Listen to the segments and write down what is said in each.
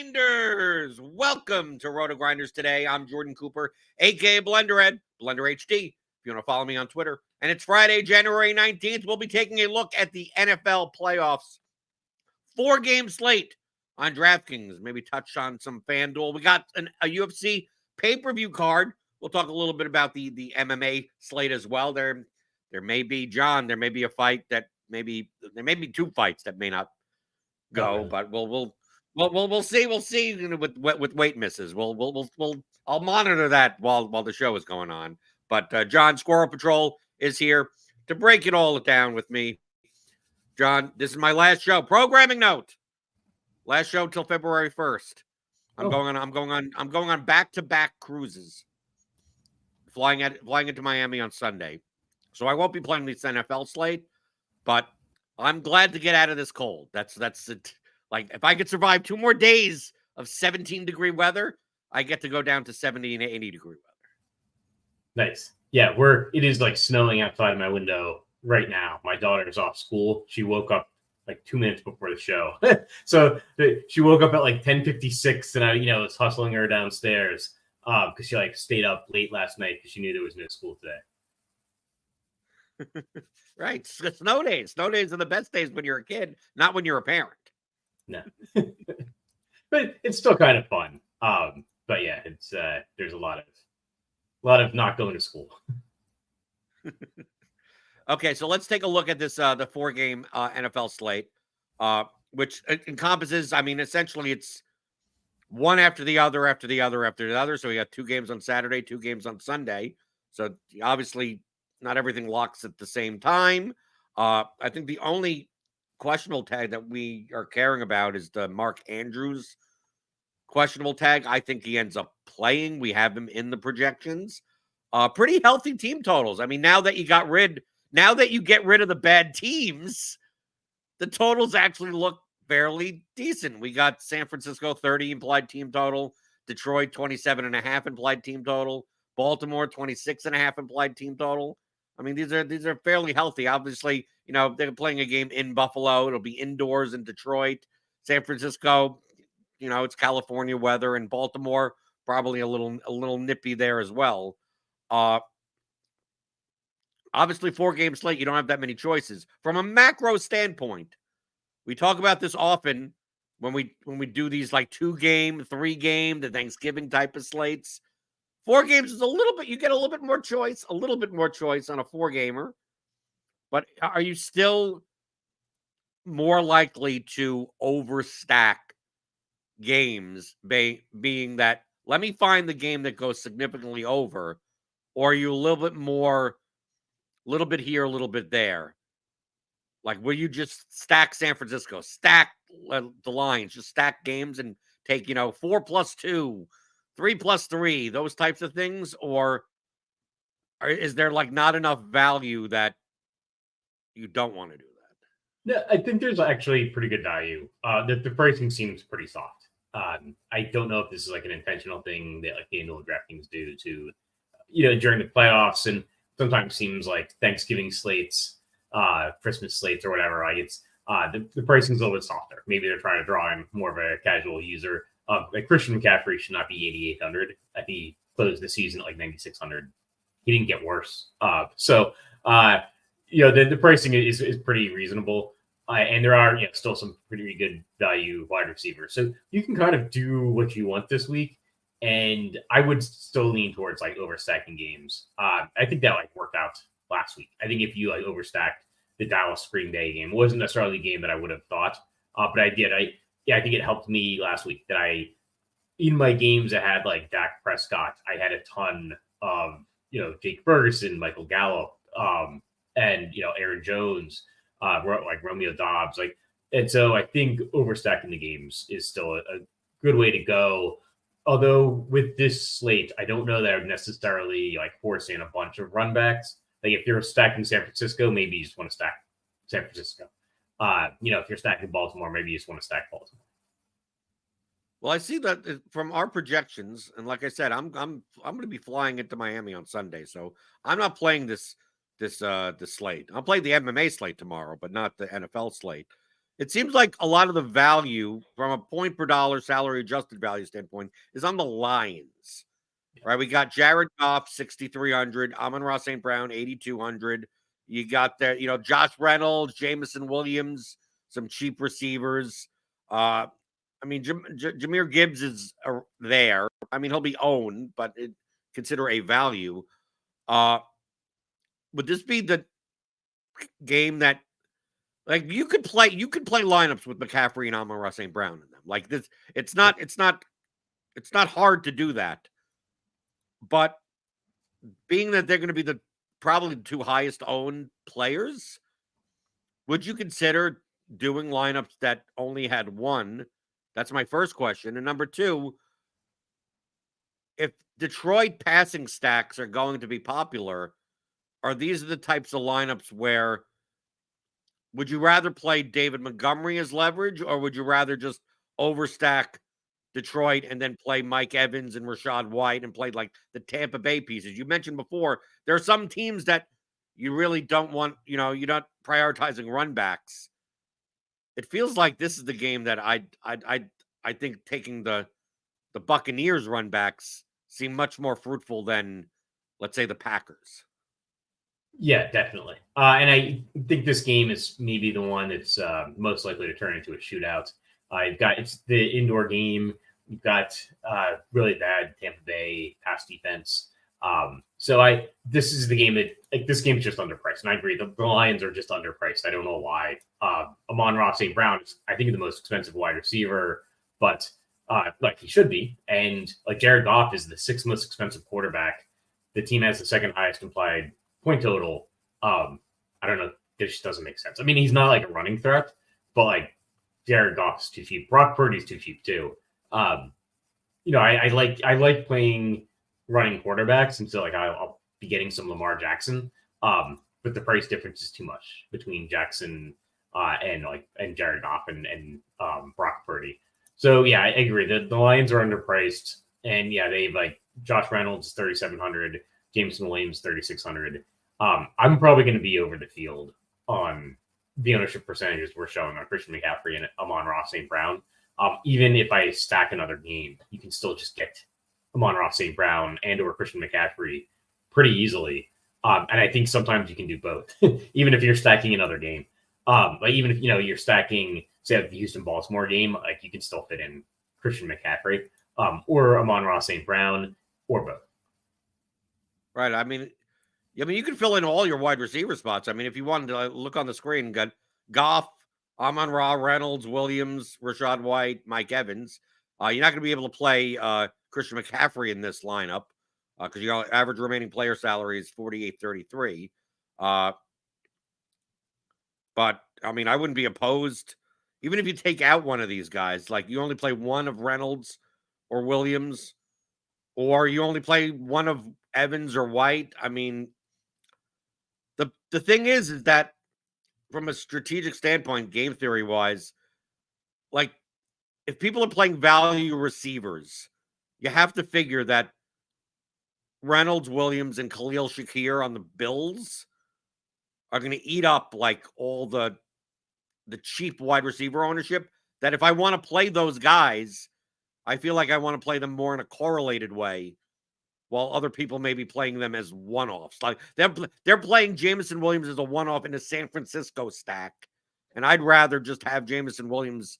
RotoGrinders! Welcome to RotoGrinders Today. I'm Jordan Cooper, a.k.a. BlenderHD, BlenderHD, if you want to follow me on Twitter. And it's Friday, January 19th. We'll be taking a look at the NFL playoffs. 4-game slate on DraftKings. Maybe touch on some FanDuel. We got a UFC pay-per-view card. We'll talk a little bit about the MMA slate as well. There may be, John, there may be a fight that there may be two fights that may not go, but we'll see. We'll see with weight misses. I'll monitor that while the show is going on. But John, Squirrel Patrol is here to break it all down with me. John, this is my last show. Programming note: last show till February 1st. I'm going on back-to-back cruises. Flying into Miami on Sunday, so I won't be playing this NFL slate. But I'm glad to get out of this cold. That's it. Like, if I could survive 2 more days of 17-degree weather, I get to go down to 70 and 80-degree weather. Nice. Yeah, it is like snowing outside my window right now. My daughter's off school. She woke up like 2 minutes before the show. So she woke up at like 10:56, and I was hustling her downstairs because she stayed up late last night because she knew there was no school today. Right. Snow days. Snow days are the best days when you're a kid, not when you're a parent. No. But it's still kind of fun. But yeah, it's there's a lot of not going to school. Okay, so let's take a look at this the 4-game NFL slate, which encompasses, essentially it's one after the other, after the other, after the other. So we got 2 games on Saturday, 2 games on Sunday. So obviously not everything locks at the same time. I think the only questionable tag that we are caring about is the Mark Andrews questionable tag. I think he ends up playing. We have him in the projections. Pretty healthy team totals. Now that you get rid of the bad teams, the totals actually look fairly decent. We got San Francisco 30 implied team total, Detroit 27.5 implied team total, Baltimore 26.5 implied team total. These are fairly healthy. Obviously, they're playing a game in Buffalo. It'll be indoors in Detroit. San Francisco, it's California weather, and Baltimore probably a little nippy there as well. Obviously, 4-game slate, you don't have that many choices. From a macro standpoint, we talk about this often when we do these 2-game, 3-game, the Thanksgiving type of slates. 4 games is you get a little bit more choice on a 4-gamer. But are you still more likely to overstack games being that, let me find the game that goes significantly over, or are you a little bit here, a little bit there? Will you just stack San Francisco, stack the lines, just stack games and take, 4+2, 3+3, those types of things? Or is there not enough value that you don't want to do that? No, I think there's actually pretty good value. The pricing seems pretty soft. I don't know if this is an intentional thing that FanDuel and DraftKings do to, during the playoffs, and sometimes seems like Thanksgiving slates, Christmas slates, or whatever. The pricing's a little bit softer. Maybe they're trying to draw in more of a casual user. Christian McCaffrey should not be 8,800. I think he closed the season at 9,600. He didn't get worse. The pricing is pretty reasonable. And there are still some pretty good value wide receivers. So you can kind of do what you want this week. And I would still lean towards overstacking games. I think that worked out last week. I think if you overstacked the Dallas Green Bay game, it wasn't necessarily a game that I would have thought, but I did. I think it helped me last week that in my games that had Dak Prescott, I had a ton of Jake Ferguson, Michael Gallup, and Aaron Jones, Romeo Dobbs, and so I think overstacking the games is still a good way to go. Although with this slate, I don't know that I would necessarily force in a bunch of run backs. If you're stacking San Francisco, maybe you just want to stack San Francisco. If you're stacking Baltimore, maybe you just want to stack Baltimore. Well, I see that from our projections, and like I said, I'm going to be flying into Miami on Sunday, so I'm not playing this slate. I'll play the MMA slate tomorrow, but not the NFL slate. it seems like a lot of the value from a point per dollar salary adjusted value standpoint is on the Lions. Right, we got Jared Goff, 6,300, Amon-Ra St. Brown, 8,200. You got there, Josh Reynolds, Jameson Williams, some cheap receivers. I mean, Jahmyr Gibbs is there. I mean, he'll be owned, but consider a value. Would this be the game that, like, you could play lineups with McCaffrey and Amon-Ra St. Brown in them? Like this, it's not hard to do that. But being that they're going to be probably the two highest owned players, would you consider doing lineups that only had one? That's my first question. And number two, if Detroit passing stacks are going to be popular, are these the types of lineups where would you rather play David Montgomery as leverage, or would you rather just overstack Detroit and then play Mike Evans and Rashad White and play like the Tampa Bay pieces? You mentioned before, there are some teams that you really don't want, you're not prioritizing run backs. It feels like this is the game that I think taking the Buccaneers run backs seem much more fruitful than, let's say, the Packers. Yeah, definitely. And I think this game is maybe the one that's most likely to turn into a shootout. It's the indoor game. You've got really bad Tampa Bay pass defense. So this is the game that this game is just underpriced. And I agree, the Lions are just underpriced. I don't know why. Amon-Ra St. Brown is, I think, the most expensive wide receiver, but like he should be. And like Jared Goff is the sixth most expensive quarterback. The team has the second highest implied point total. I don't know. This just doesn't make sense. I mean, he's not like a running threat, but like Jared Goff's too cheap. Brock Purdy's too cheap too. I like playing running quarterbacks, and so like I'll be getting some Lamar Jackson. But the price difference is too much between Jackson and Jared Goff and Brock Purdy. So yeah, I agree. The Lions are underpriced, and yeah, they've like Josh Reynolds 3,700, Jameson Williams 3,600. I'm probably going to be over the field on the ownership percentages we're showing on Christian McCaffrey and Amon-Ra St. Brown. Even if I stack another game, you can still just get Amon-Ra St. Brown and or Christian McCaffrey pretty easily. And I think sometimes you can do both, even if you're stacking another game. Like even if you're stacking, say, the Houston-Baltimore game, like you can still fit in Christian McCaffrey or Amon-Ra St. Brown or both. Right. I mean, you can fill in all your wide receiver spots. I mean, if you wanted to look on the screen, got Goff, Amon-Ra, Reynolds, Williams, Rashad White, Mike Evans. You're not going to be able to play Christian McCaffrey in this lineup because your average remaining player salary is $48.33. But I mean, I wouldn't be opposed, even if you take out one of these guys. Like you only play one of Reynolds or Williams, or you only play one of Evans or White. I mean, the thing is that from a strategic standpoint, game theory wise, like if people are playing value receivers, you have to figure that Reynolds, Williams, and Khalil Shakir on the Bills are going to eat up like all the cheap wide receiver ownership. That if I want to play those guys, I feel like I want to play them more in a correlated way, while other people may be playing them as one-offs. Like they're playing Jameson Williams as a one-off in a San Francisco stack, and I'd rather just have Jameson Williams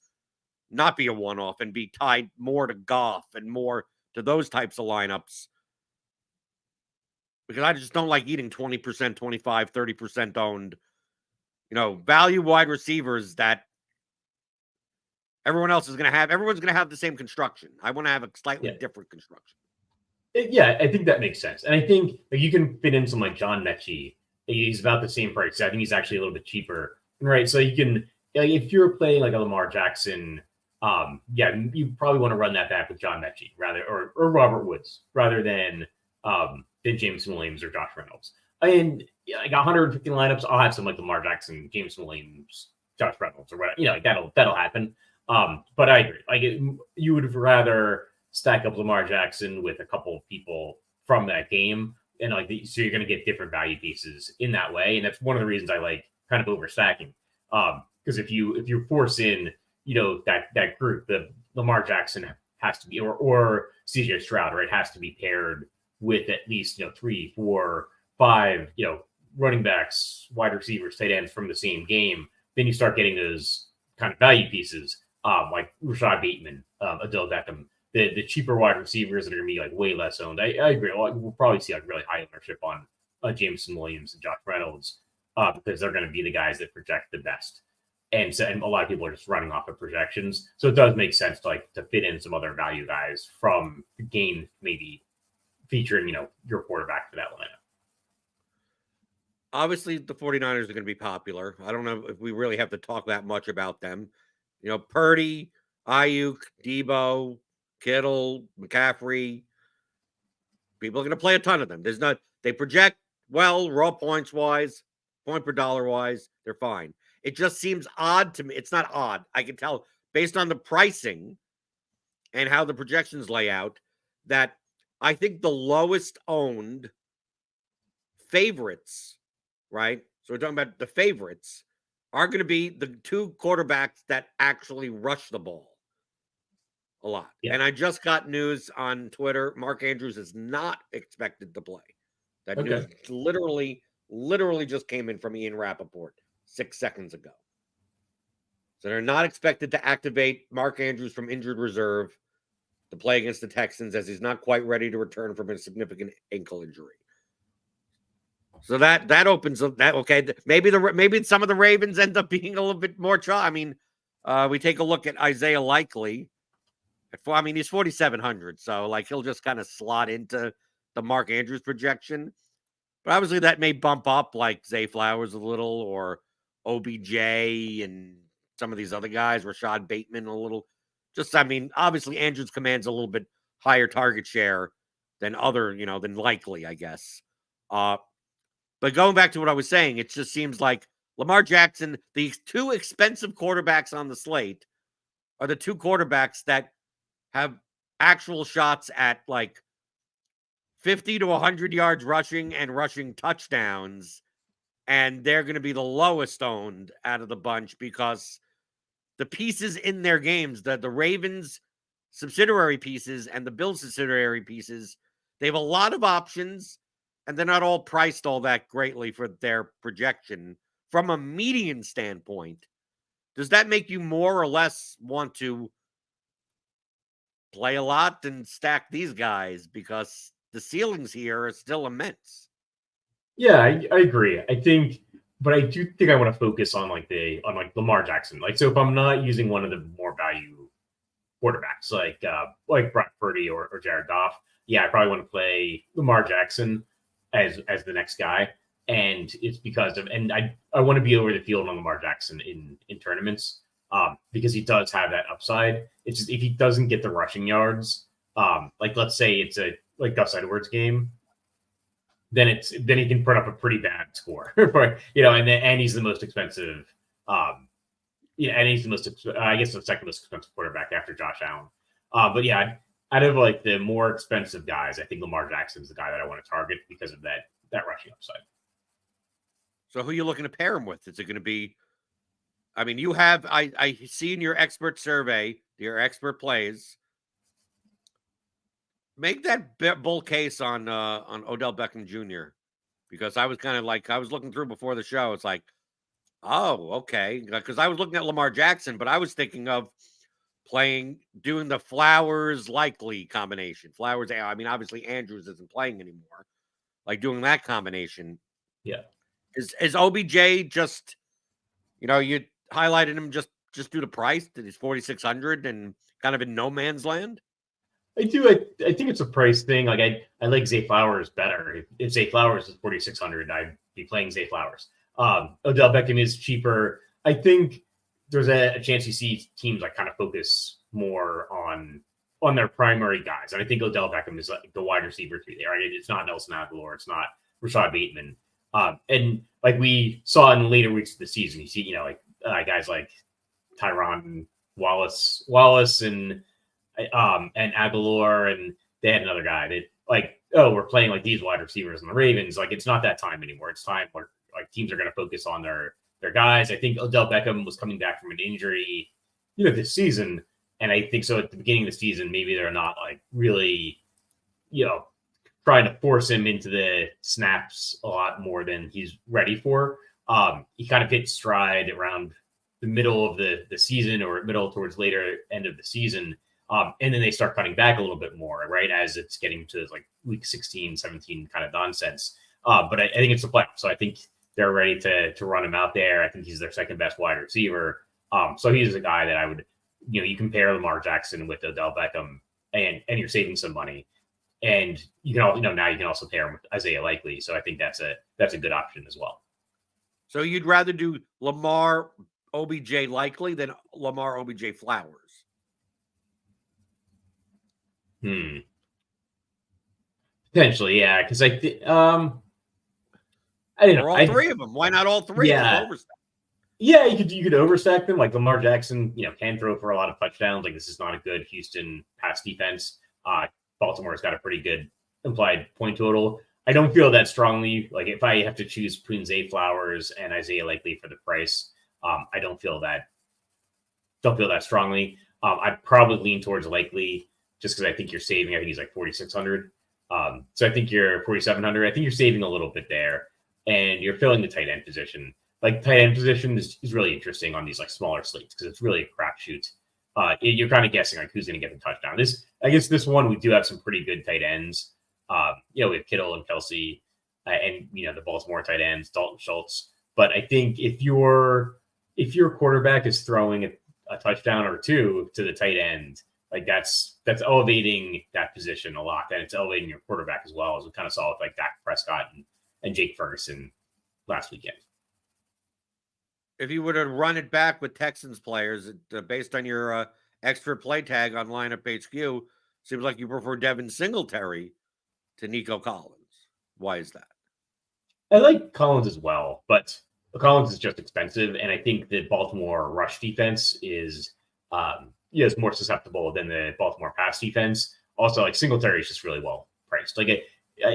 not be a one-off and be tied more to Goff and more to those types of lineups, because I just don't like eating 20%, 25, 30% owned, value wide receivers that everyone's going to have the same construction. I want to have a slightly different construction. Yeah, I think that makes sense. And I think like you can fit in some like John Mechie. He's about the same price. I think he's actually a little bit cheaper. Right. So you can, if you're playing like a Lamar Jackson, you probably want to run that back with John Mechie rather, or Robert Woods rather than Jameson Williams or Josh Reynolds. And like 150 lineups, I'll have some like Lamar Jackson, Jameson Williams, Josh Reynolds, or whatever. Like that'll happen. But I agree. Like you would rather stack up Lamar Jackson with a couple of people from that game, and so you're going to get different value pieces in that way. And that's one of the reasons I like kind of overstacking. Because if you force in, that group, the Lamar Jackson has to be, or CJ Stroud, right, has to be paired with at least 3, 4, 5, running backs, wide receivers, tight ends from the same game. Then you start getting those kind of value pieces, like Rashad Bateman, Odell Beckham, the cheaper wide receivers that are going to be like way less owned. I agree. We'll probably see like really high ownership on Jameson Williams and Josh Reynolds because they're going to be the guys that project the best. And so, and a lot of people are just running off of projections. So it does make sense to fit in some other value guys from the game, maybe featuring, your quarterback for that lineup. Obviously, the 49ers are going to be popular. I don't know if we really have to talk that much about them. Purdy, Ayuk, Debo, Kittle, McCaffrey. People are going to play a ton of them. They project well, raw points wise, point per dollar wise. They're fine. It just seems odd to me. It's not odd. I can tell based on the pricing and how the projections lay out that I think the lowest owned favorites, right? So we're talking about the favorites are going to be the two quarterbacks that actually rush the ball a lot. Yeah. And I just got news on Twitter. Mark Andrews is not expected to play. That news literally just came in from Ian Rappaport 6 seconds ago. So they're not expected to activate Mark Andrews from injured reserve to play against the Texans as he's not quite ready to return from a significant ankle injury. So that opens up that. Okay, maybe some of the Ravens end up being a little bit more. I mean, we take a look at Isaiah Likely. He's 4,700, so like he'll just kind of slot into the Mark Andrews projection. But obviously that may bump up like Zay Flowers a little, or OBJ and some of these other guys, Rashad Bateman a little. Obviously Andrews commands a little bit higher target share than than Likely, I guess. But going back to what I was saying, it just seems like Lamar Jackson, the two expensive quarterbacks on the slate, are the two quarterbacks that have actual shots at like 50 to 100 yards rushing and rushing touchdowns. And they're going to be the lowest owned out of the bunch because the pieces in their games, the Ravens subsidiary pieces and the Bills subsidiary pieces, they have a lot of options. And they're not all priced all that greatly for their projection. From a median standpoint, does that make you more or less want to play a lot and stack these guys? Because the ceilings here are still immense. Yeah, I agree. I do think I want to focus on Lamar Jackson. So if I'm not using one of the more value quarterbacks, like Brock Purdy or Jared Goff, I probably want to play Lamar Jackson as the next guy. And it's because I want to be over the field on Lamar Jackson in tournaments because he does have that upside. It's just if he doesn't get the rushing yards, let's say it's a Gus Edwards game, then he can put up a pretty bad score, and he's the most expensive. And he's the second most expensive quarterback after Josh Allen. Out of the more expensive guys, I think Lamar Jackson's the guy that I want to target because of that rushing upside. So who are you looking to pair him with? Is it going to be? You have I see in your expert survey, your expert plays. Make that bull case on Odell Beckham Jr. because I was kind of I was looking through before the show. It's like, oh, okay, because I was looking at Lamar Jackson, but I was thinking of doing the Flowers Likely combination. Flowers, obviously Andrews isn't playing anymore. Doing that combination. Yeah. Is OBJ just, you highlighted him just due to price that he's 4,600 and kind of in no man's land? I do. I think it's a price thing. I like Zay Flowers better. If Zay Flowers is 4,600, I'd be playing Zay Flowers. Odell Beckham is cheaper. I think there's a chance you see teams kind of focus more on their primary guys. And I think Odell Beckham is the wide receiver 3 there. Right? It's not Nelson Aguilar. It's not Rashad Bateman. And we saw in later weeks of the season, you see, guys like Tyron Wallace and Aguilar, and they had another guy that we're playing these wide receivers and the Ravens. It's not that time anymore. It's time where teams are going to focus on their their guys. I think Odell Beckham was coming back from an injury, this season. And I think so at the beginning of the season, maybe they're not like really, trying to force him into the snaps a lot more than he's ready for. He kind of hit stride around the middle of the season or middle towards later end of the season. And then they start cutting back a little bit more, right? As it's getting to like week 16, 17 kind of nonsense. But I think it's a play. So I think they're ready to run him out there. I think he's their second best wide receiver. So he's a guy that I would, you compare Lamar Jackson with Odell Beckham and you're saving some money. And you can also, now you can also pair him with Isaiah Likely. So I think that's a good option as well. So you'd rather do Lamar OBJ Likely than Lamar OBJ Flowers? Potentially, yeah. Because I don't know. Or all three of them. Why not all three? Yeah. Yeah, you could overstack them. Like Lamar Jackson, can throw for a lot of touchdowns. Like this is not a good Houston pass defense. Baltimore's got a pretty good implied point total. I don't feel that strongly. Like if I have to choose between Zay Flowers and Isaiah Likely for the price, I don't feel that strongly. I'd probably lean towards Likely just because I think you're saving. I think he's like 4,600. So I think you're 4,700. I think you're saving a little bit there, and you're filling the tight end position. Like tight end position is really interesting on these like smaller slates because it's really a crapshoot. You're kind of guessing like who's going to get the touchdown. I guess this one we do have some pretty good tight ends. We have Kittle and Kelsey, and the Baltimore tight ends, Dalton Schultz. But I think if your quarterback is throwing a touchdown or two to the tight end, like that's elevating that position a lot, and it's elevating your quarterback as well, as we kind of saw with like Dak Prescott and Jake Ferguson last weekend. If you were to run it back with Texans players, based on your extra play tag on Lineup HQ, seems like you prefer Devin Singletary to Nico Collins. Why is that? I like Collins as well, but Collins is just expensive, and I think the Baltimore rush defense is more susceptible than the Baltimore pass defense. Also, like Singletary is just really well priced. Like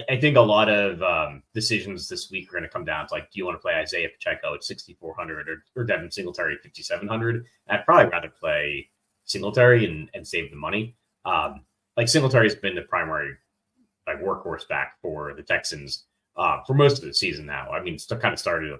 I think a lot of decisions this week are going to come down to like, do you want to play Isaiah Pacheco at 6,400 or Devin Singletary at 5,700? I'd probably rather play Singletary and save the money. Like Singletary has been the primary like workhorse back for the Texans for most of the season now. I mean, it's kind of started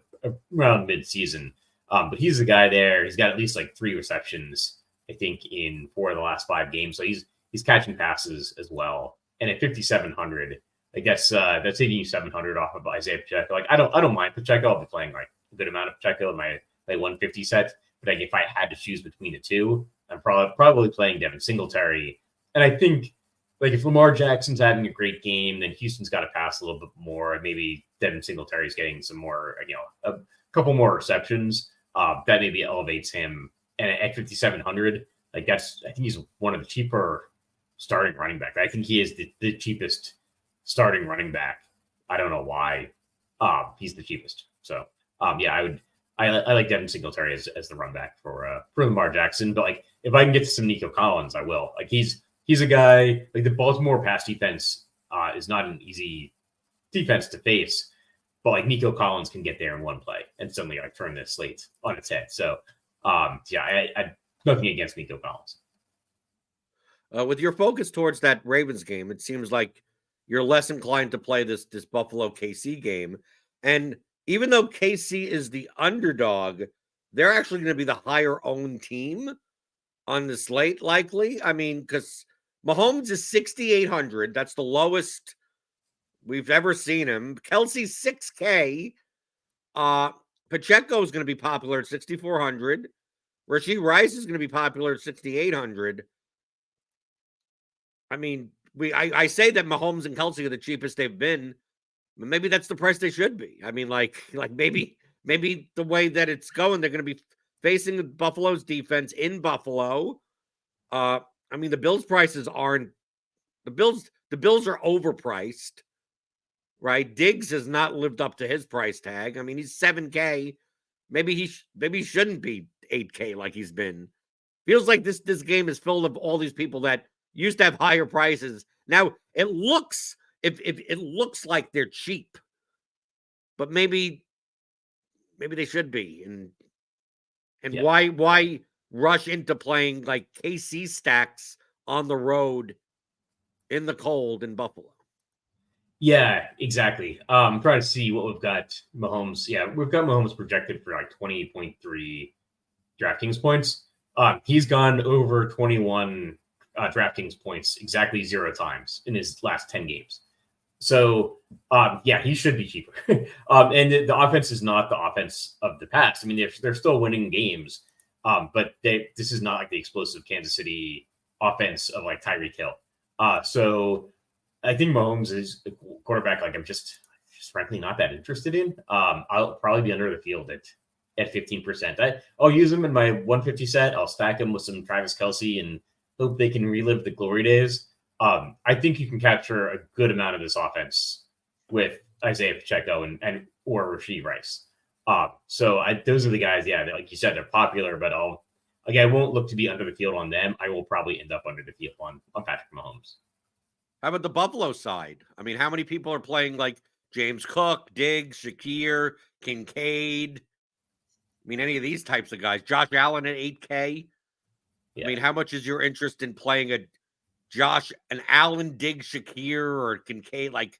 around mid-season, but he's the guy there. He's got at least like 3 receptions, I think, in 4 of the last 5 games. So he's catching passes as well. And at 5,700, I guess that's taking you 700 off of Isaiah Pacheco. Like I don't mind Pacheco. I'll be playing like a good amount of Pacheco in my 150 set. But like if I had to choose between the two, I'm probably playing Devin Singletary. And I think like if Lamar Jackson's having a great game, then Houston's got to pass a little bit more. Maybe Devin Singletary's getting some more, a couple more receptions. That maybe elevates him. And at 5,700, like I think he's one of the cheaper starting running back. I think he is the cheapest starting running back. I don't know why. He's the cheapest. So I like Devin Singletary as the run back for Lamar Jackson. But like if I can get to some Nico Collins, I will. Like he's a guy, like the Baltimore pass defense is not an easy defense to face, but like Nico Collins can get there in one play and suddenly like turn this slate on its head. So I nothing against Nico Collins. With your focus towards that Ravens game, it seems like you're less inclined to play this Buffalo KC game. And even though KC is the underdog, they're actually going to be the higher owned team on the slate, likely. I mean, because Mahomes is 6,800. That's the lowest we've ever seen him. Kelsey's 6K. Pacheco is going to be popular at 6,400. Rashee Rice is going to be popular at 6,800. I mean, I say that Mahomes and Kelsey are the cheapest they've been. But maybe that's the price they should be. I mean, like maybe the way that it's going, they're going to be facing Buffalo's defense in Buffalo. I mean, the Bills' prices aren't the Bills. The Bills are overpriced, right? Diggs has not lived up to his price tag. I mean, he's 7K. Maybe he shouldn't be 8K like he's been. Feels like this game is filled of all these people that used to have higher prices. Now it looks if it looks like they're cheap, but maybe maybe they should be. And Yeah. why rush into playing like KC stacks on the road in the cold in Buffalo? Yeah, exactly. I'm trying to see what we've got. Mahomes. Yeah, we've got Mahomes projected for like 20.3 DraftKings points. He's gone over 21 DraftKings points exactly 0 times in his last 10 games. So, yeah, he should be cheaper. And the offense is not the offense of the past. I mean, they're still winning games, but this is not like the explosive Kansas City offense of like Tyreek Hill. So I think Mahomes is a quarterback like I'm just frankly not that interested in. I'll probably be under the field at 15%. I'll use him in my 150 set. I'll stack him with some Travis Kelce and hope they can relive the glory days. I think you can capture a good amount of this offense with Isaiah Pacheco and or Rashee Rice. So those are the guys, yeah, like you said, they're popular, but I won't look to be under the field on them. I will probably end up under the field on Patrick Mahomes. How about the Buffalo side? I mean, how many people are playing like James Cook, Diggs, Shakir, Kincaid? I mean, any of these types of guys. Josh Allen at 8K. Yeah. I mean, how much is your interest in playing an Allen, Diggs, Shakir, or Kincaid? Like,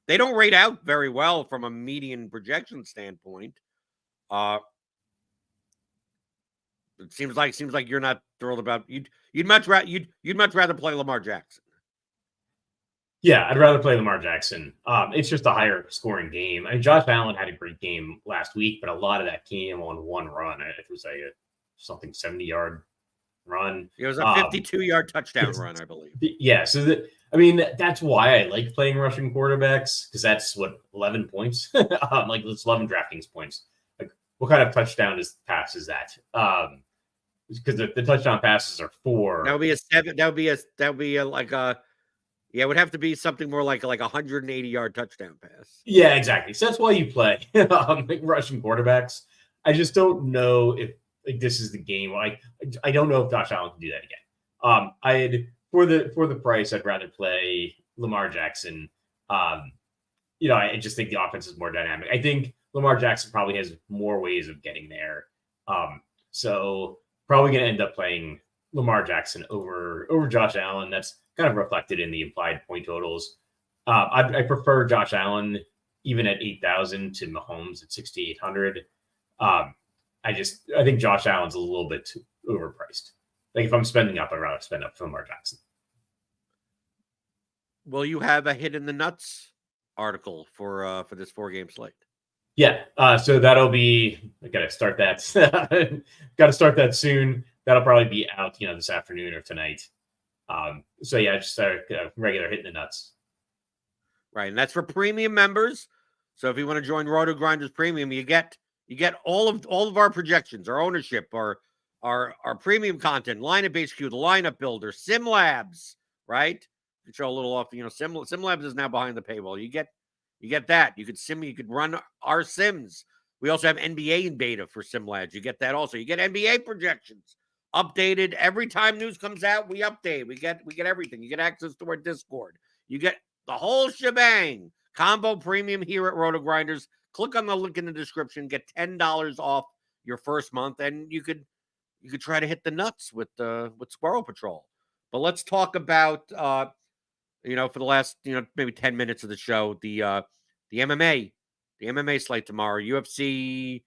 they don't rate out very well from a median projection standpoint. It seems like you're not thrilled about you'd much rather play Lamar Jackson. Yeah, I'd rather play Lamar Jackson. It's just a higher scoring game. I mean, Josh Allen had a great game last week, but a lot of that came on one run. It was like something 70-yard run. It was a 52-yard touchdown run, I believe. Yeah, so that's why I like playing rushing quarterbacks, because that's what 11 points. Like it's 11 DraftKings points. Like, what kind of touchdown pass is that? Because the touchdown passes are 4. That would be a 7. That would be like a. Yeah, it would have to be something more like a 180-yard touchdown pass. Yeah, exactly. So that's why you play rushing quarterbacks. I just don't know if this is the game. I don't know if Josh Allen can do that again. For the price, I'd rather play Lamar Jackson. I just think the offense is more dynamic. I think Lamar Jackson probably has more ways of getting there. So probably going to end up playing Lamar Jackson over Josh Allen. That's kind of reflected in the implied point totals. I prefer Josh Allen even at 8,000 to Mahomes at 6,800. I think Josh Allen's a little bit too overpriced. Like if I'm spending up, I'd rather spend up for Lamar Jackson. Will you have a hit in the nuts article for this 4-game slate? Yeah. So that'll be. I gotta start that. Got to start that soon. That'll probably be out, this afternoon or tonight. So yeah, just a regular hit in the nuts. Right, and that's for premium members. So if you want to join RotoGrinders Premium, you get all of our projections, our ownership, our premium content, lineup HQ, the lineup builder, Sim Labs, right? You show a little off, Sim Labs is now behind the paywall. You get that. You could run our sims. We also have NBA in beta for Sim Labs. You get that also. You get NBA projections updated every time news comes out. We update. We get everything. You get access to our Discord. You get the whole shebang. Combo premium here at RotoGrinders. Click on the link in the description. Get $10 off your first month, and you could try to hit the nuts with Squirrel Patrol. But let's talk about for the last maybe 10 minutes of the show, the MMA slate tomorrow. UFC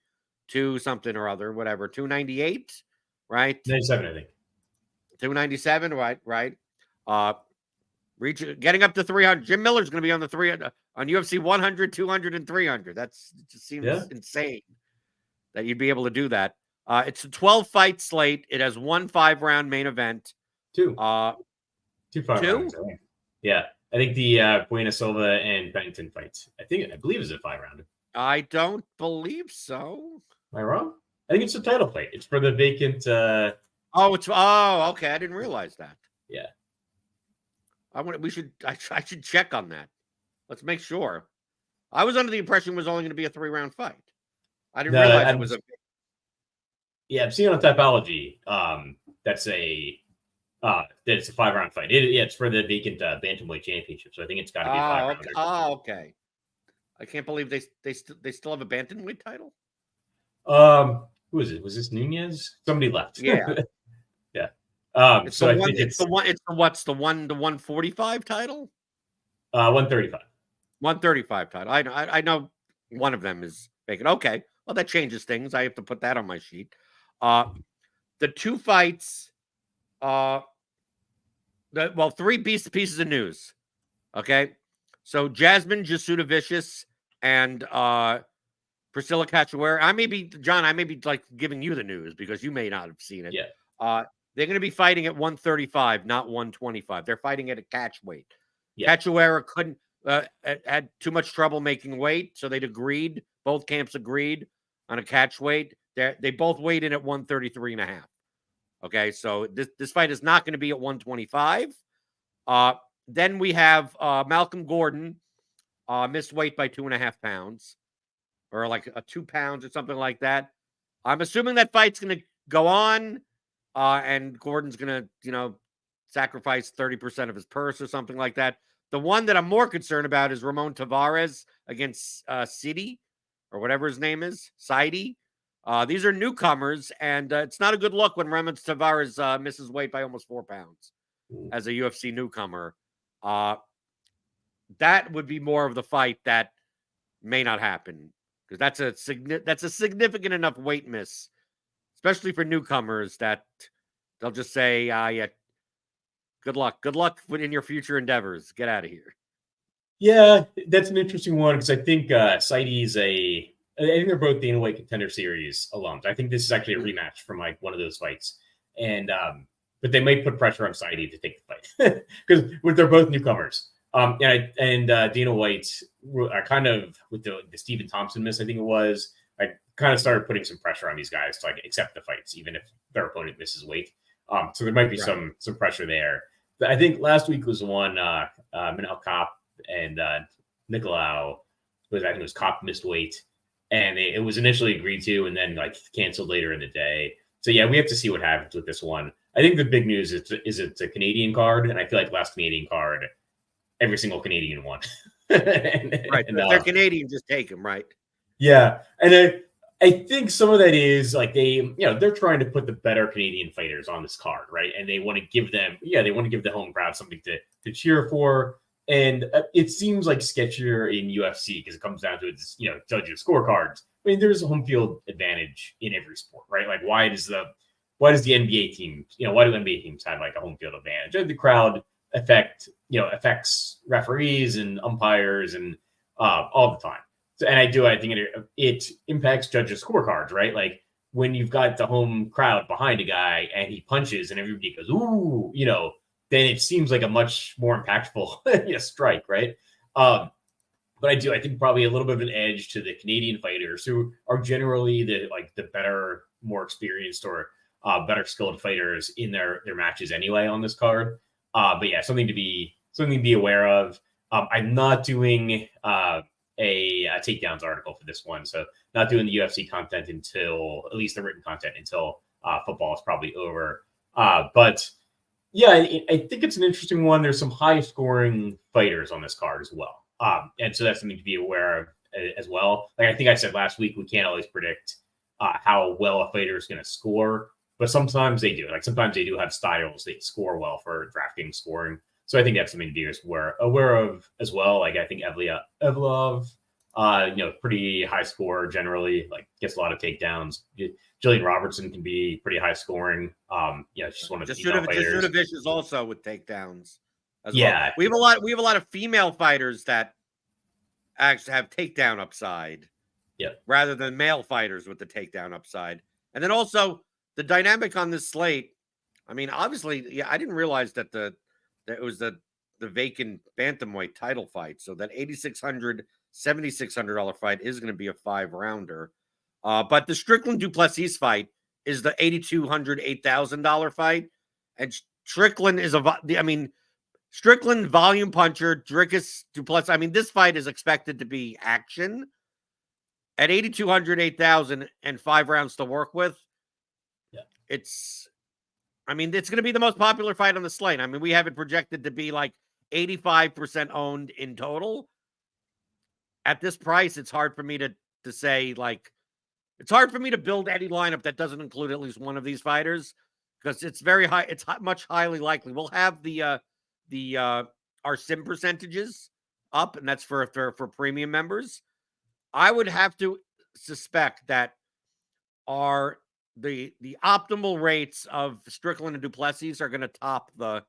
2 something or other, whatever, 298. Right? 97, I think. 297, right. Getting up to 300. Jim Miller's going to be on the 300 on UFC 100, 200, and 300. It just seems insane that you'd be able to do that. It's a 12-fight slate. It has 1 5-round main event. 2 5-rounds. Yeah, I think the Buena Silva and Bennington fights. I believe is a 5-rounder. I don't believe so. Am I wrong? I think it's a title fight. It's for the vacant. Okay. I didn't realize that. Yeah. I should check on that. Let's make sure. I was under the impression it was only going to be a 3-round fight. I didn't realize it was a. Yeah, I'm seeing on Typology. That's that it's a 5-round fight. It's for the vacant bantamweight championship. So I think it's got to be a 5-round. Okay. I can't believe they still have a bantamweight title. Who is it? Was this Nunez? Somebody left. Yeah. Yeah. It's So the I one. think It's the one. It's the what's the one. The 145 title. 135. 135 title. I know one of them is vacant. Okay. Well, that changes things. I have to put that on my sheet. The two fights. Three pieces of news. Okay. So Jasmine Jasudavicius and Priscilla Cachoeira. I may be like giving you the news because you may not have seen it. Yeah. They're going to be fighting at 135, not 125. They're fighting at a catch weight. Yeah. Cachoeira couldn't had too much trouble making weight, so they'd agreed. Both camps agreed on a catch weight. They both weighed in at 133 and a half. Okay, so this fight is not going to be at 125. Then we have Malcolm Gordon missed weight by 2.5 pounds, or like 2 pounds or something like that. I'm assuming that fight's going to go on, and Gordon's going to, sacrifice 30% of his purse or something like that. The one that I'm more concerned about is Ramon Tavares against City, or whatever his name is, Saidi. These are newcomers, and it's not a good look when Ramon Tavares misses weight by almost 4 pounds as a UFC newcomer. That would be more of the fight that may not happen, because that's a significant enough weight miss, especially for newcomers, that they'll just say, yeah, good luck in your future endeavors. Get out of here. Yeah, that's an interesting one because I think Saidi's I think they're both Dana White Contender Series alums. I think this is actually a rematch from like one of those fights, and but they might put pressure on Saidi to take the fight because they're both newcomers. And Dana White, I kind of with the Stephen Thompson miss, I think it was, I kind of started putting some pressure on these guys to like accept the fights, even if their opponent misses weight. So there might be some pressure there. But I think last week was the one Manel Kopp and Nicolau I think it was Kopp missed weight, and it was initially agreed to and then like canceled later in the day. So yeah, we have to see what happens with this one. I think the big news is it's a Canadian card, and I feel like last Canadian card, every single Canadian won. Right. If they're Canadian, just take them, right? Yeah. And I think some of that is like they're trying to put the better Canadian fighters on this card, right? And they want to give them, they want to give the home crowd something to cheer for. And it seems like sketchier in UFC because it comes down to its, judges' scorecards. I mean, there's a home field advantage in every sport, right? Like why does the NBA team, why do NBA teams have like a home field advantage? The crowd affects referees and umpires and all the time. So, and I think it impacts judges' scorecards, right? Like when you've got the home crowd behind a guy and he punches and everybody goes, ooh, then it seems like a much more impactful strike, right? But I think probably a little bit of an edge to the Canadian fighters who are generally the better, more experienced or better skilled fighters in their matches anyway on this card. But yeah, something to be aware of. I'm not doing a takedowns article for this one, so not doing the UFC content until at least the written content until football is probably over. But yeah, I think it's an interesting one. There's some high scoring fighters on this card as well, and so that's something to be aware of as well. Like I think I said last week, we can't always predict how well a fighter is going to score. But sometimes they do. Like sometimes they do have styles that score well for DraftKings scoring. So I think that's something to be aware of as well. Like I think Evlov, pretty high scorer generally. Like gets a lot of takedowns. Jillian Robertson can be pretty high scoring. She's one of the female fighters. Jasudavicius is also with takedowns. Well. We have a lot of female fighters that actually have takedown upside. Yeah. Rather than male fighters with the takedown upside, and then also. The dynamic on this slate, I mean, obviously, I didn't realize that it was the vacant bantamweight title fight. So that $8,600, $7,600 fight is going to be a 5-rounder. But the Strickland Duplessis fight is the $8,200, $8,000 fight, and Strickland is Strickland volume puncher, Dricus Duplessis. I mean, this fight is expected to be action at $8,200, $8,000, and 5 rounds to work with. It's going to be the most popular fight on the slate. I mean, we have it projected to be like 85% owned in total. At this price, it's hard for me to say like It's hard for me to build any lineup that doesn't include at least one of these fighters because it's very high. It's much highly likely we'll have our sim percentages up, and that's for premium members. I would have to suspect that the optimal rates of Strickland and Duplessis are going to top the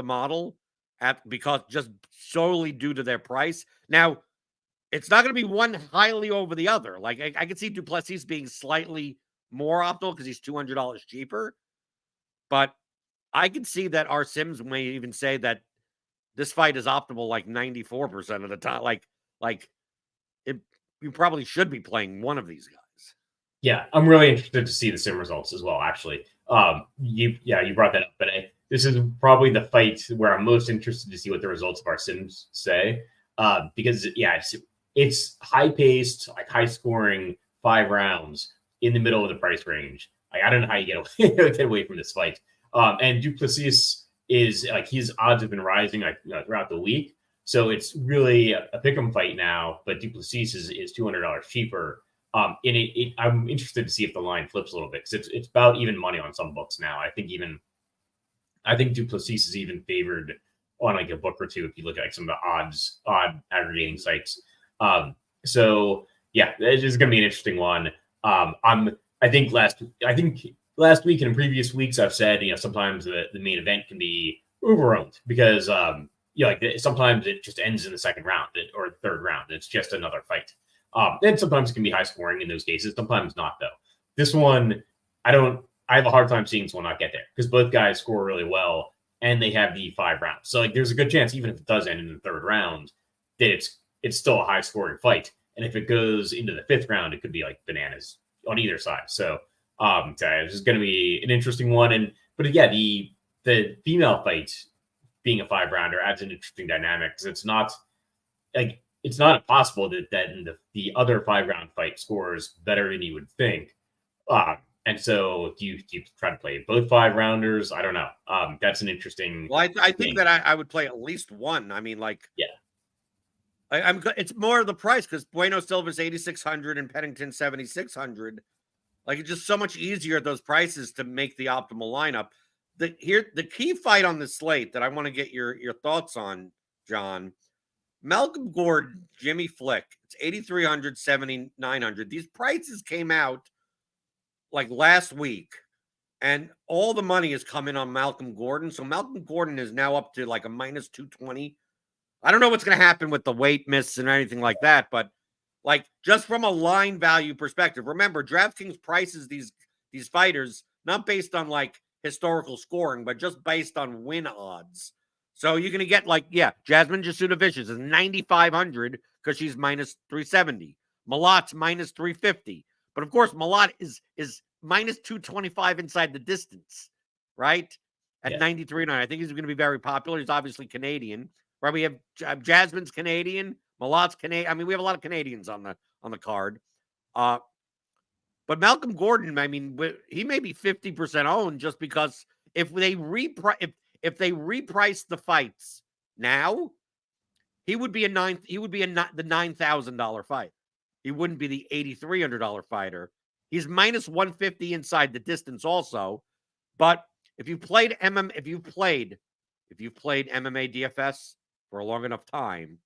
model because just solely due to their price. Now, it's not going to be one highly over the other. Like I could see Duplessis being slightly more optimal because he's $200 cheaper, but I can see that our sims may even say that this fight is optimal like 94% of the time. You probably should be playing one of these guys. Yeah, I'm really interested to see the sim results as well. Actually, you brought that up, but this is probably the fight where I'm most interested to see what the results of our sims say, because it's high paced, like high scoring 5 rounds in the middle of the price range. Like, I don't know how you get away from this fight. And Duplessis is like his odds have been rising throughout the week, so it's really a pick'em fight now. But Duplessis is $200 cheaper. I'm interested to see if the line flips a little bit because it's about even money on some books now. I think Duplessis is even favored on like a book or two if you look at like some of the odd aggregating sites. So yeah, this is going to be an interesting one. I think last week and in previous weeks I've said sometimes the main event can be overowned because sometimes it just ends in the second round or the third round. It's just another fight. And sometimes it can be high scoring in those cases. Sometimes not though. This one, I have a hard time seeing this one not get there because both guys score really well and they have the 5 rounds. So like there's a good chance, even if it does end in the third round, that it's still a high scoring fight. And if it goes into the 5th round, it could be like bananas on either side. So this is going to be an interesting one. But yeah, the female fight being a 5 rounder adds an interesting dynamic because it's not impossible that the other 5 round fight scores better than you would think. And so do you try to play both 5 rounders? I don't know. That's an interesting. Well, I think that I would play at least one. I mean, like, yeah. It's more of the price because Bueno Silva's 8,600 and Pennington 7,600. Like, it's just so much easier at those prices to make the optimal lineup. The key fight on the slate that I want to get your thoughts on, John. Malcolm Gordon, Jimmy Flick. It's 8,300, 7,900. These prices came out like last week, and all the money has come in on Malcolm Gordon. So Malcolm Gordon is now up to like a minus 220. I don't know what's going to happen with the weight miss and anything like that, but like just from a line value perspective, remember DraftKings prices these fighters not based on like historical scoring, but just based on win odds. So you're going to get like, Jasmine Jasudavicius is 9,500 because she's minus 370. Malat's minus 350. But of course, Malat is minus 225 inside the distance, right? At 93.9. I think he's going to be very popular. He's obviously Canadian. Right, we have Jasmine's Canadian, Malat's Canadian. I mean, we have a lot of Canadians on the card. But Malcolm Gordon, I mean, he may be 50% owned just because if they reprice the fights now, he would be the $9,000 fight. He wouldn't be the $8,300 fighter. He's minus 150 inside the distance also. But if you've played MMA DFS for a long enough time,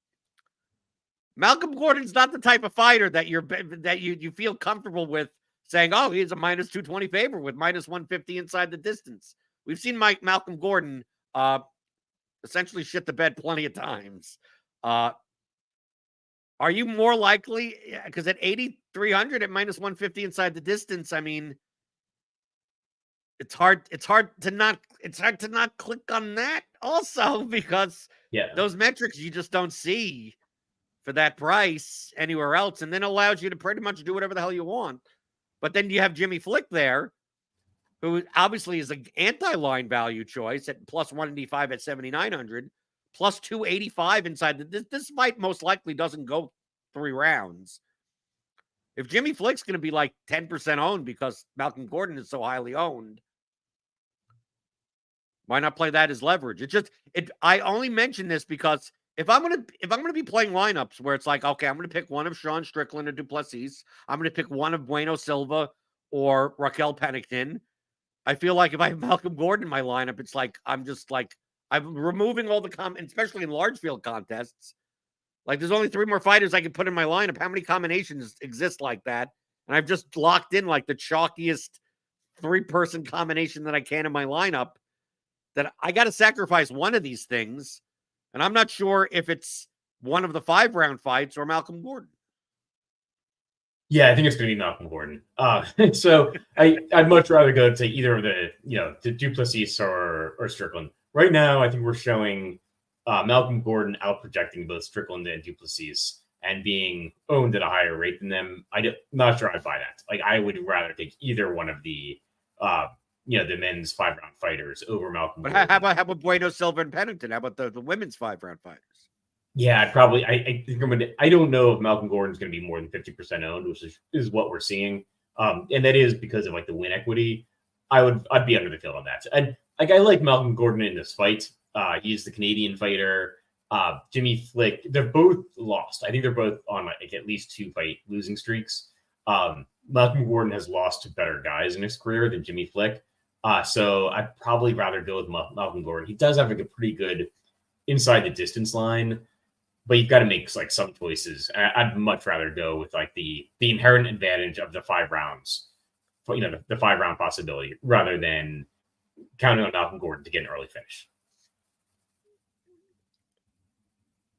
Malcolm Gordon's not the type of fighter that you feel comfortable with saying, oh, he's a minus 220 favorite with minus 150 inside the distance. We've seen Malcolm Gordon essentially shit the bed plenty of times. Are you more likely? Because at 8,300 at minus 150 inside the distance, I mean, it's hard to not click on that also because those metrics you just don't see for that price anywhere else, and then allows you to pretty much do whatever the hell you want. But then you have Jimmy Flick there, who obviously is an anti-line value choice at plus 185 at 7,900, plus 285 inside. This fight most likely doesn't go 3 rounds. If Jimmy Flick's going to be like 10% owned because Malcolm Gordon is so highly owned, why not play that as leverage? I only mention this because if I'm gonna be playing lineups where it's like, okay, I'm gonna pick one of Sean Strickland or Duplessis, I'm gonna pick one of Bueno Silva or Raquel Pennington. I feel like if I have Malcolm Gordon in my lineup, it's like I'm removing all the especially in large field contests. Like there's only 3 more fighters I can put in my lineup. How many combinations exist like that? And I've just locked in like the chalkiest 3-person combination that I can in my lineup. That I got to sacrifice one of these things, and I'm not sure if it's one of the 5-round fights or Malcolm Gordon. Yeah, I think it's going to be Malcolm Gordon. So I'd much rather go to either of the Duplessis or Strickland. Right now, I think we're showing Malcolm Gordon out projecting both Strickland and Duplessis and being owned at a higher rate than them. I'm not sure I'd buy that. Like I would rather take either one of the the men's 5-round fighters over Malcolm Gordon. How about Bueno Silva and Pennington? How about the women's 5-round fighters? Yeah, I'd probably. I think I'm gonna. I don't know if Malcolm Gordon's going to be more than 50% owned, which is what we're seeing. And that is because of like the win equity. I'd be under the field on that. And like I like Malcolm Gordon in this fight. He's the Canadian fighter. Jimmy Flick. They're both lost. I think they're both on like at least 2 fight losing streaks. Malcolm Gordon has lost to better guys in his career than Jimmy Flick. So I'd probably rather go with Malcolm Gordon. He does have like a pretty good inside the distance line. But you've got to make like some choices. I'd much rather go with like the inherent advantage of the 5 rounds, the 5-round possibility, rather than counting on Malcolm Gordon to get an early finish.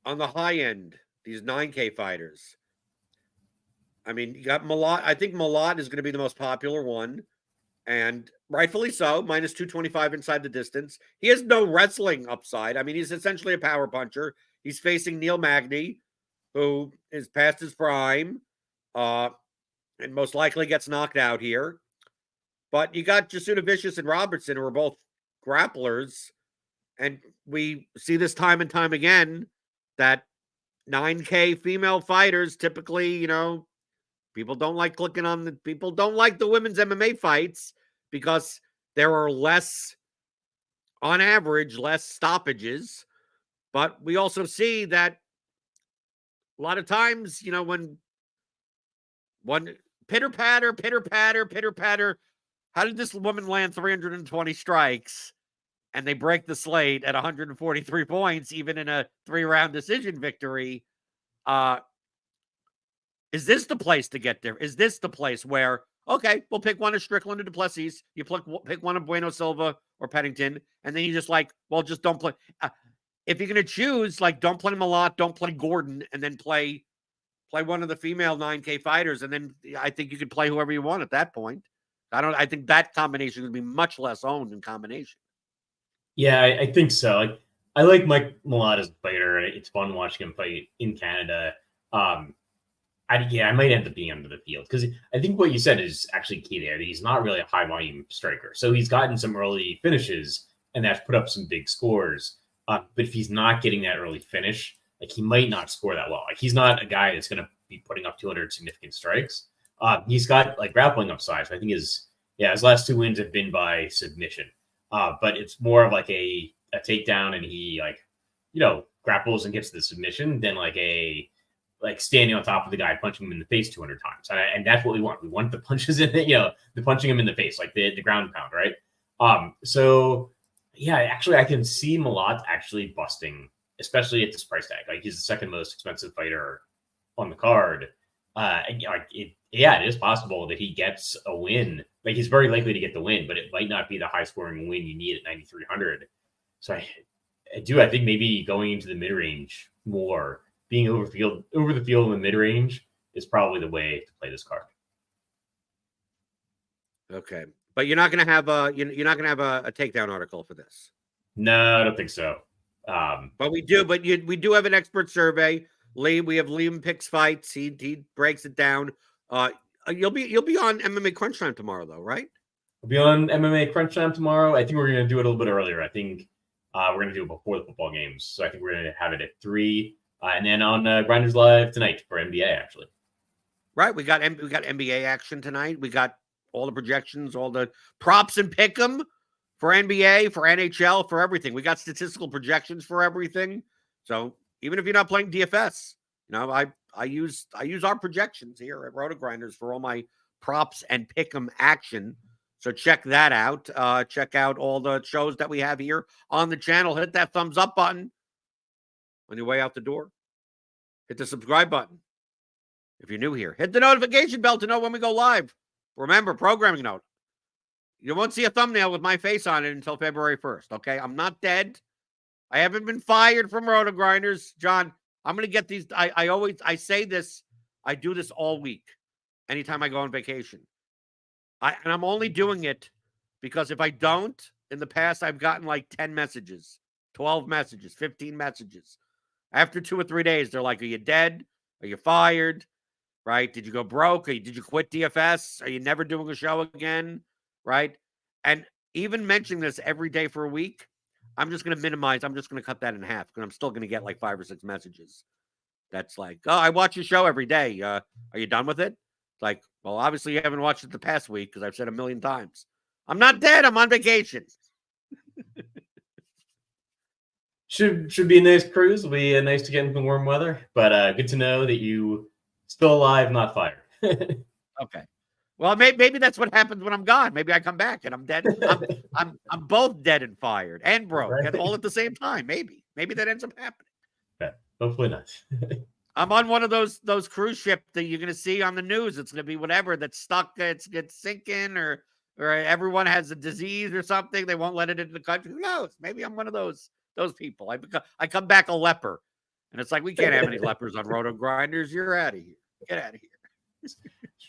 On the high end, these 9K fighters. I mean, you got Malott. I think Malott is going to be the most popular one, and rightfully so. Minus 225 inside the distance. He has no wrestling upside. I mean, he's essentially a power puncher. He's facing Neil Magny, who is past his prime, and most likely gets knocked out here. But you got Jasuna Vicious and Robertson, who are both grapplers. And we see this time and time again that 9K female fighters typically, people don't like people don't like the women's MMA fights because there are on average, less stoppages. But we also see that a lot of times, when one pitter patter, how did this woman land 320 strikes and they break the slate at 143 points, even in a 3-round decision victory? Is this the place to get there? Is this the place where, okay, we'll pick one of Strickland or Duplessis, you pick one of Bueno Silva or Pennington, and then you just just don't play. If you're going to choose, don't play Malott, don't play Gordon, and then play one of the female 9K fighters, and then I think you could play whoever you want at that point. I think that combination would be much less owned in combination. Yeah, I think so. I like Mike Malott as a fighter. It's fun watching him fight in Canada. I might end up being under the field because I think what you said is actually key there. That he's not really a high volume striker. So he's gotten some early finishes and that's put up some big scores. But if he's not getting that early finish, he might not score that well. He's not a guy that's going to be putting up 200 significant strikes. He's got grappling upside. So I think his last 2 wins have been by submission. But it's more of a takedown and he grapples and gets the submission than standing on top of the guy, punching him in the face 200 times. And that's what we want. We want the punches in the punching him in the face, the ground pound, right? Actually, I can see Malott actually busting, especially at this price tag. He's the second most expensive fighter on the card. It is possible that he gets a win. He's very likely to get the win, but it might not be the high scoring win you need at 9,300. So I think maybe going into the mid range more, being over the field in the mid range is probably the way to play this card. Okay. But you're not going to have a takedown article for this. No, I don't think so. But we do have an expert survey. We have Liam picks fights. He breaks it down. You'll be on MMA Crunch Time tomorrow, though, right? We'll be on MMA Crunch Time tomorrow. I think we're going to do it a little bit earlier. I think we're going to do it before the football games. So I think we're going to have it at 3, and then on Grinders Live tonight for NBA. Actually, right? We got NBA action tonight. We got all the projections, all the props and pick 'em for NBA, for NHL, for everything. We got statistical projections for everything. So even if you're not playing DFS, I use our projections here at RotoGrinders for all my props and pick'em action. So check that out. Check out all the shows that we have here on the channel. Hit that thumbs up button on your way out the door. Hit the subscribe button if you're new here. Hit the notification bell to know when we go live. Remember, programming note. You won't see a thumbnail with my face on it until February 1st, okay? I'm not dead. I haven't been fired from RotoGrinders. John, I'm going to get these. I say this. I do this all week anytime I go on vacation. And I'm only doing it because if I don't, in the past, I've gotten like 10 messages, 12 messages, 15 messages. After 2 or 3 days, they're like, are you dead? Are you fired? Right? Did you go broke? Did you quit DFS? Are you never doing a show again? Right? And even mentioning this every day for a week, I'm just going to minimize. I'm just going to cut that in half because I'm still going to get like 5 or 6 messages. That's like, oh, I watch your show every day. Are you done with it? Like, well, obviously you haven't watched it the past week because I've said 1,000,000 times. I'm not dead. I'm on vacation. Should be a nice cruise. It'll be nice to get into the warm weather. But good to know that you still alive, not fired. Okay. Well, maybe that's what happens when I'm gone. Maybe I come back and I'm dead. I'm both dead and fired and broke and all at the same time. Maybe that ends up happening. Okay. Hopefully not. I'm on one of those cruise ships that you're going to see on the news. It's going to be whatever that's stuck. It's sinking or everyone has a disease or something. They won't let it into the country. Who knows? Maybe I'm one of those people. I come back a leper, and it's like we can't have any lepers on RotoGrinders. You're out of here. Get out of here.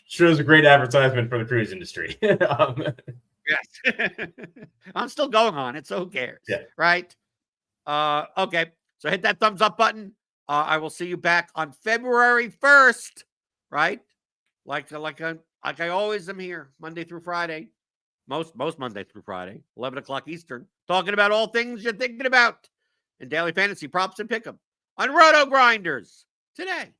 Shows a great advertisement for the cruise industry. Yes, I'm still going on it, so who cares? Yeah. Right? Okay. So hit that thumbs up button. I will see you back on February 1st, right? Like I always am here, Monday through Friday, most Monday through Friday, 11 o'clock Eastern, talking about all things you're thinking about in daily fantasy props and pick'em on RotoGrinders Today.